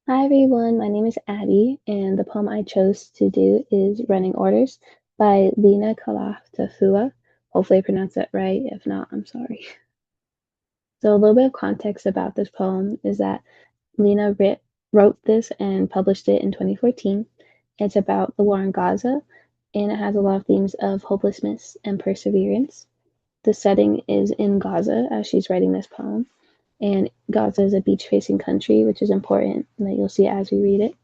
Hi everyone, my name is Addie, and the poem I chose to do is Running Orders by Lena Kalaftafua. Hopefully I pronounced that right. If not, I'm sorry. So a little bit of context about this poem is that wrote this and published it in 2014. It's about the war in Gaza, and it has a lot of themes of hopelessness and perseverance. The setting is in Gaza as she's writing this poem, and Gaza is a beach-facing country, which is important, and that you'll see as we read it.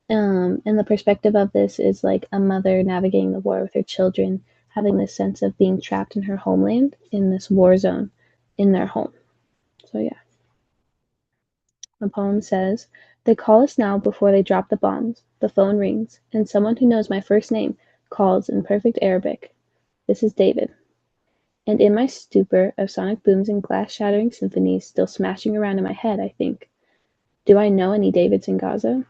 And the perspective of this is like a mother navigating the war with her children, having this sense of being trapped in her homeland in this war zone in their home. So, yeah, the poem says, "They call us now before they drop the bombs. The phone rings, and someone who knows my first name calls in perfect Arabic. This is David. And in my stupor of sonic booms and glass shattering symphonies still smashing around in my head, I think, do I know any Davids in Gaza?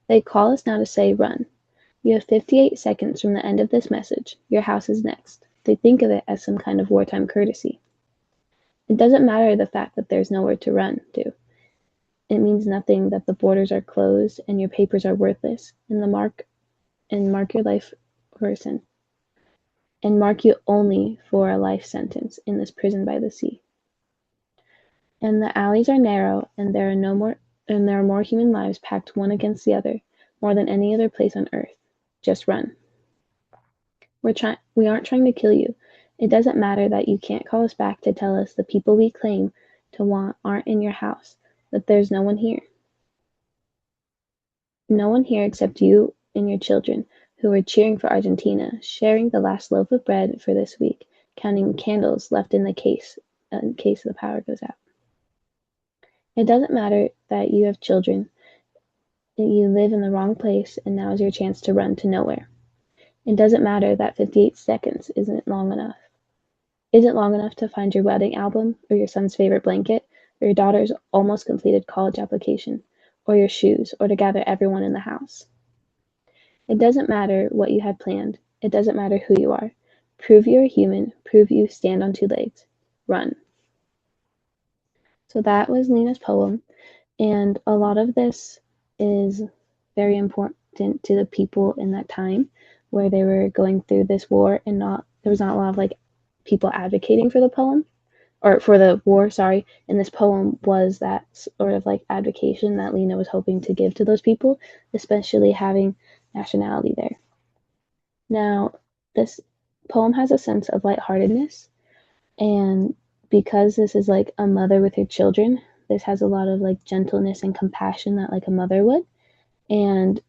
They call us now to say, run. You have 58 seconds from the end of this message. Your house is next. They think of it as some kind of wartime courtesy. It doesn't matter the fact that there's nowhere to run to. It means nothing that the borders are closed and your papers are worthless, and mark your life person, and mark you only for a life sentence in this prison by the sea. And the alleys are narrow, and there are more human lives packed one against the other, more than any other place on earth. Just run. We aren't trying to kill you. It doesn't matter that you can't call us back to tell us the people we claim to want aren't in your house, that there's no one here. No one here except you and your children, who are cheering for Argentina, sharing the last loaf of bread for this week, counting candles left in case the power goes out. It doesn't matter that you have children, that you live in the wrong place, and now is your chance to run to nowhere. It doesn't matter that 58 seconds isn't long enough to find your wedding album, or your son's favorite blanket, or your daughter's almost completed college application, or your shoes, or to gather everyone in the house. It doesn't matter what you had planned. It doesn't matter who you are. Prove you're a human. Prove you stand on two legs. Run. So that was Lena's poem. And a lot of this is very important to the people in that time where they were going through this war, and not there was not a lot of like people advocating for the poem or for the war, sorry. And this poem was that sort of like advocation that Lena was hoping to give to those people, especially having nationality there. Now, this poem has a sense of lightheartedness, and because this is like a mother with her children, this has a lot of like gentleness and compassion that like a mother would. And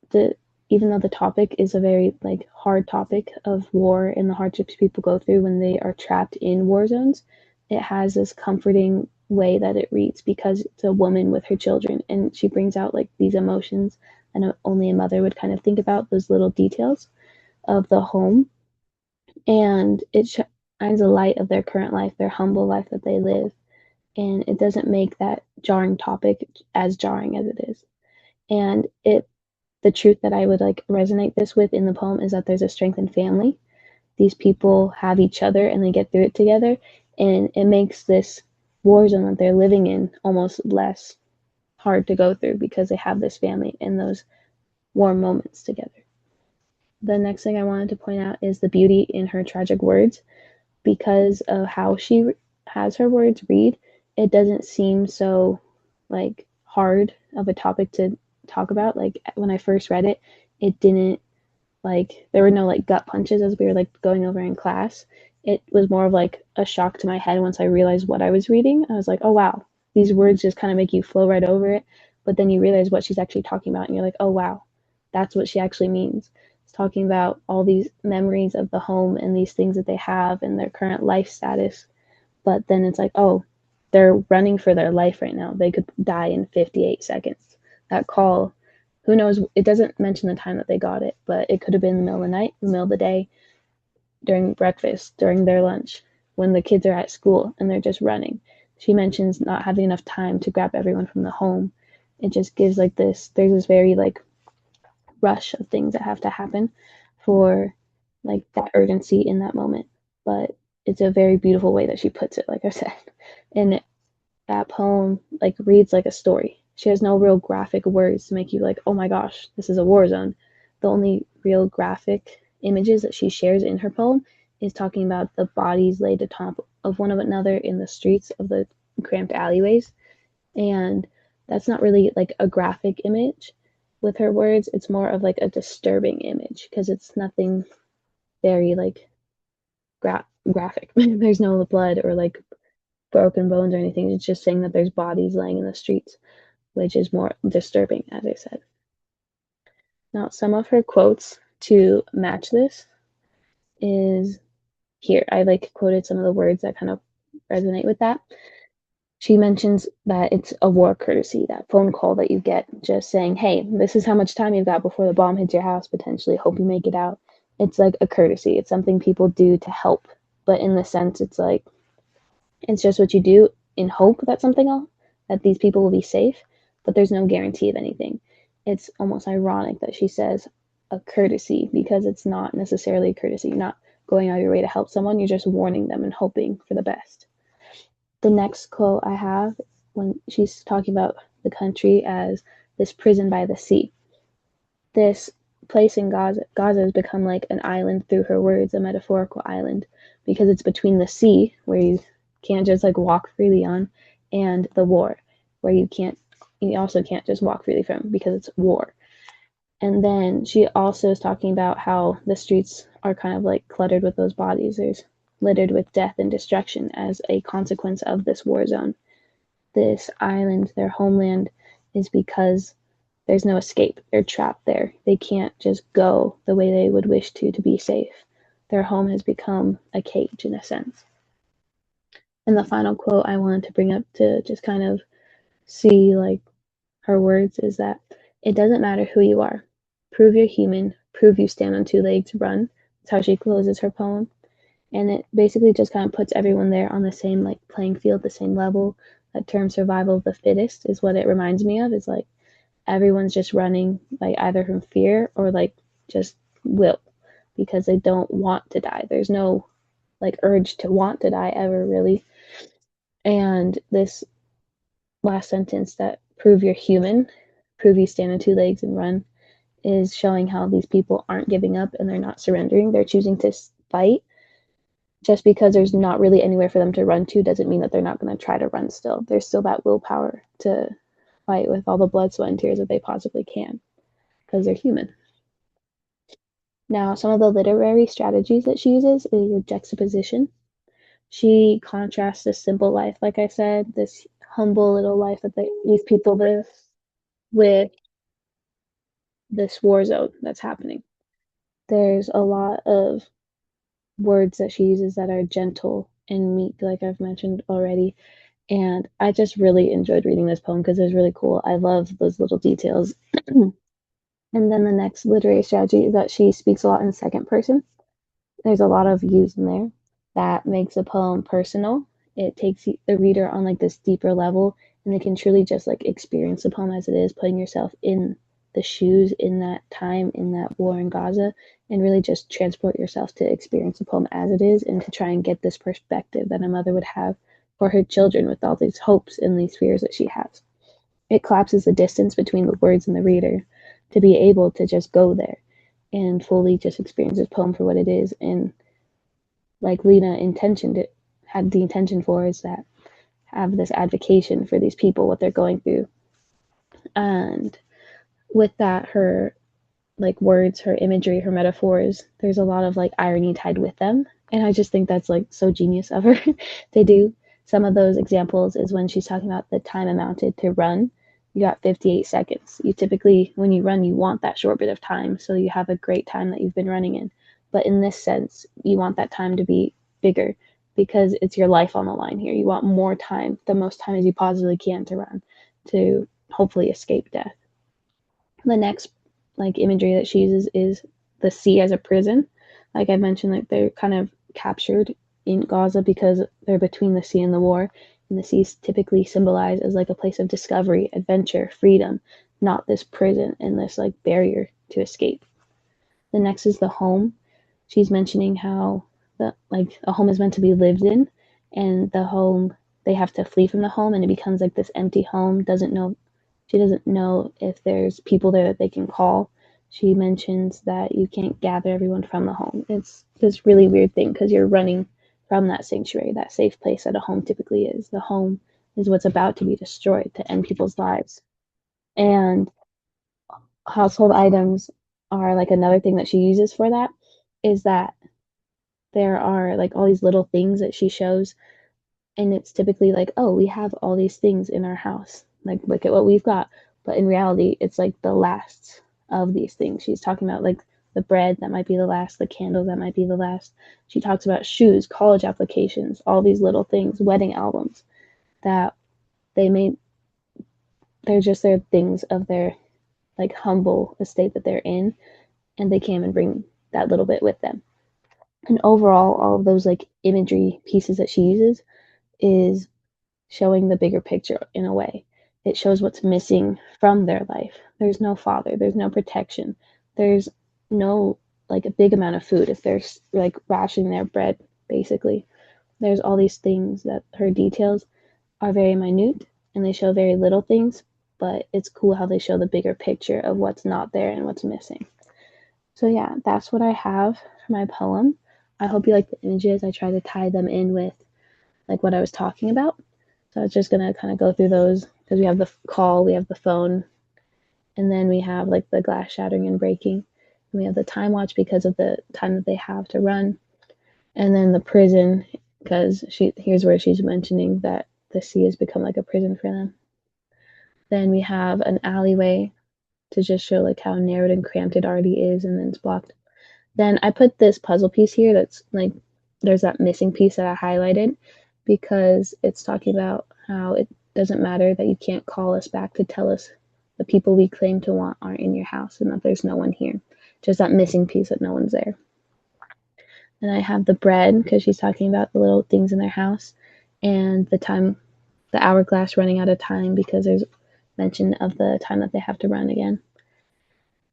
the even though the topic is a very like hard topic of war and the hardships people go through when they are trapped in war zones, it has this comforting way that it reads because it's a woman with her children, and she brings out like these emotions and only a mother would kind of think about those little details of the home, and it shines a light of their current life, their humble life that they live, and it doesn't make that jarring topic as jarring as it is. And it the truth that I would like resonate this with in the poem is that there's a strength in family. These people have each other and they get through it together, and it makes this war zone that they're living in almost less hard to go through because they have this family and those warm moments together. The next thing I wanted to point out is the beauty in her tragic words. Because of how she has her words read, it doesn't seem so like hard of a topic to talk about. Like when I first read it, it didn't like there were no like gut punches as we were like going over in class. It was more of like a shock to my head once I realized what I was reading. I was like, oh wow, these words just kind of make you flow right over it. But then you realize what she's actually talking about, and you're like, oh wow, that's what she actually means. It's talking about all these memories of the home and these things that they have and their current life status. But then it's like, oh, they're running for their life right now. They could die in 58 seconds. That call, who knows? It doesn't mention the time that they got it, but it could have been in the middle of the night, the middle of the day, during breakfast, during their lunch, when the kids are at school and they're just running. She mentions not having enough time to grab everyone from the home. It just gives like there's this very like rush of things that have to happen for like that urgency in that moment. But it's a very beautiful way that she puts it, like I said. And that poem like reads like a story. she has no real graphic words to make you like, oh my gosh, this is a war zone. The only real graphic images that she shares in her poem is talking about the bodies laid atop of one another in the streets of the cramped alleyways. And that's not really like a graphic image with her words. It's more of like a disturbing image because it's nothing very like graphic. There's no blood or like broken bones or anything. It's just saying that there's bodies laying in the streets, which is more disturbing, as I said. Now, some of her quotes to match this is here. I like quoted some of the words that kind of resonate with that. She mentions that it's a war courtesy, that phone call that you get just saying, hey, this is how much time you've got before the bomb hits your house, potentially. Hope you make it out. It's like a courtesy. It's something people do to help. But in the sense, it's like, it's just what you do in hope that that these people will be safe, but there's no guarantee of anything. It's almost ironic that she says a courtesy because it's not necessarily a courtesy. You're not going out of your way to help someone, you're just warning them and hoping for the best. The next quote I have when she's talking about the country as this prison by the sea. This place in Gaza has become like an island through her words, a metaphorical island, because it's between the sea, where you can't just like walk freely on, and the war, where you also can't just walk freely from because it's war. And then she also is talking about how the streets are kind of like cluttered with those bodies. There's littered with death and destruction as a consequence of this war zone. This island, their homeland, is because there's no escape. They're trapped there. They can't just go the way they would wish to be safe. Their home has become a cage in a sense. And the final quote I wanted to bring up to just kind of see like her words is that it doesn't matter who you are. Prove you're human. Prove you stand on two legs. Run. That's how she closes her poem. And it basically just kind of puts everyone there on the same like playing field, the same level. That term survival of the fittest is what it reminds me of. Is like everyone's just running like either from fear or like just will because they don't want to die. There's no like urge to want to die ever really. And this last sentence that prove you're human, prove you stand on two legs and run is showing how these people aren't giving up and they're not surrendering. They're choosing to fight. Just because there's not really anywhere for them to run to doesn't mean that they're not going to try to run still. There's still that willpower to fight with all the blood, sweat, and tears that they possibly can because they're human. Now, some of the literary strategies that she uses is juxtaposition. She contrasts this simple life, like I said, this humble little life that these people live with this war zone that's happening. There's a lot of words that she uses that are gentle and meek, like I've mentioned already. And I just really enjoyed reading this poem because it was really cool. I love those little details. And then the next literary strategy is that she speaks a lot in second person. There's a lot of use in there that makes a poem personal. It takes the reader on like this deeper level and they can truly just like experience the poem as it is, putting yourself in the shoes in that time, in that war in Gaza, and really just transport yourself to experience the poem as it is and to try and get this perspective that a mother would have for her children with all these hopes and these fears that she has. It collapses the distance between the words and the reader to be able to just go there and fully just experience this poem for what it is. And like Lena intentioned it, had the intention for is that have this advocation for these people, what they're going through. And with that, her like words, her imagery, her metaphors, there's a lot of like irony tied with them. And I just think that's like so genius of her to do. Some of those examples is when she's talking about the time amounted to run. You got 58 seconds. You typically, when you run, you want that short bit of time. So you have a great time that you've been running in. But in this sense, you want that time to be bigger because it's your life on the line here. You want more time, the most time as you possibly can to run, to hopefully escape death. The next like imagery that she uses is the sea as a prison. Like I mentioned, like they're kind of captured in Gaza because they're between the sea and the war, and the sea is typically symbolized as like a place of discovery, adventure, freedom, not this prison and this like barrier to escape. The next is the home. She's mentioning how the like a home is meant to be lived in, and the home they have to flee from the home, and it becomes like this empty home. Doesn't know She doesn't know if there's people there that they can call. She mentions that you can't gather everyone from the home. It's this really weird thing because you're running from that sanctuary, that safe place that a home typically is. The home is what's about to be destroyed to end people's lives. And household items are like another thing that she uses for that, is that there are like all these little things that she shows, and it's typically like, oh, we have all these things in our house, like look at what we've got. But in reality, it's like the last of these things. She's talking about like the bread that might be the last, the candles that might be the last. She talks about shoes, college applications, all these little things, wedding albums that they made. They're just their things of their like humble estate that they're in, and they came and bring that little bit with them. And overall, all of those like imagery pieces that she uses is showing the bigger picture in a way. It shows what's missing from their life. There's no father, there's no protection, there's no like a big amount of food if they're like rationing their bread, basically. There's all these things that her details are very minute and they show very little things, but it's cool how they show the bigger picture of what's not there and what's missing. So, yeah, that's what I have for my poem. I hope you like the images. I try to tie them in with like what I was talking about. So I was just gonna kind of go through those because we have the call, we have the phone, and then we have like the glass shattering and breaking. And we have the time watch because of the time that they have to run, and then the prison because here's where she's mentioning that the sea has become like a prison for them. Then we have an alleyway to just show like how narrowed and cramped it already is, and then it's blocked. Then I put this puzzle piece here that's like there's that missing piece that I highlighted because it's talking about how it doesn't matter that you can't call us back to tell us the people we claim to want aren't in your house and that there's no one here. Just that missing piece that no one's there. And I have the bread because she's talking about the little things in their house and the time, the hourglass running out of time because there's mention of the time that they have to run again.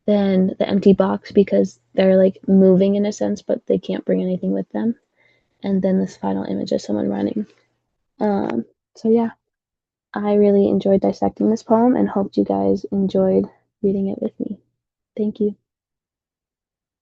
Then the empty box because they're like moving in a sense, but they can't bring anything with them. And then this final image of someone running. Um, so yeah, I really enjoyed dissecting this poem and hoped you guys enjoyed reading it with me. Thank you.